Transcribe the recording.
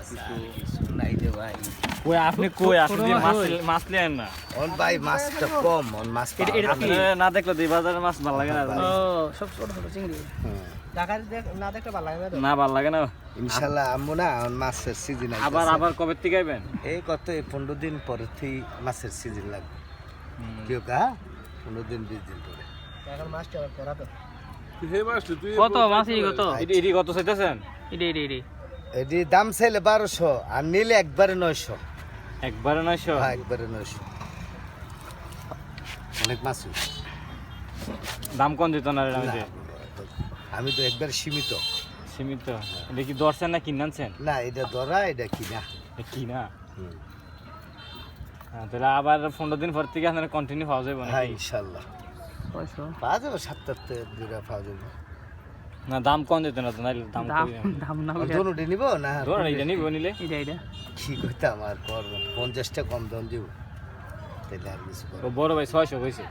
কিছু নাই রে ভাই। কই আপনি কই আপনি যে মাছ নেন না ওন ভাই মাছটা কম, ওন মাছ পাওয়া যায় আপনি না। না দেখলে দুই বাজারের মাছ ভালো লাগে না ও সব ছোট ছোট চিংড়ি হুম। ঢাকার না দেখতে ভালো লাগে না তো। না ভালো লাগে না ইনশাআল্লাহ আমু না ওন মাছের সিজন আবার আবার কবে থেকে আইবেন এই কত 15 দিন পরে থেকে মাছের সিজন লাগবে। কেউ কা 15 দিন 20 দিন পরে। এখন মাছটা আবার করা তো কত মাছি কত এটি কত চাইতেছেন ইডি এটি দাম চাইলে 1200 আর নিলে একবারে 900। একবারে 900 হ্যাঁ একবারে 900। অনেক মাছ হইছে। দাম কোন দিত না রে আমি যে আমি তো একবার সীমিত। সীমিত এটা কি দর্শন না কিনানছেন না এটা ধরা এটা কিনা। কি না হুম। তাহলে আবার 15 দিন পর থেকে আপনারা কন্টিনিউ পাওয়া যাবে হ্যাঁ নাকি ইনশাআল্লাহ কয়শো পাওয়া যাবে 77 দুইটা পাওয়া যাবে। না দাম কোন দিত না তো নাইলে দাম দাম কই দাম না আর দুটোটি নিব না ধর এটা নিব নিলে এটা কি কইতাম আর করব 50টা কম দাম দিব তাহলে আর কিছু করব ও বড় ভাই 600 কইছে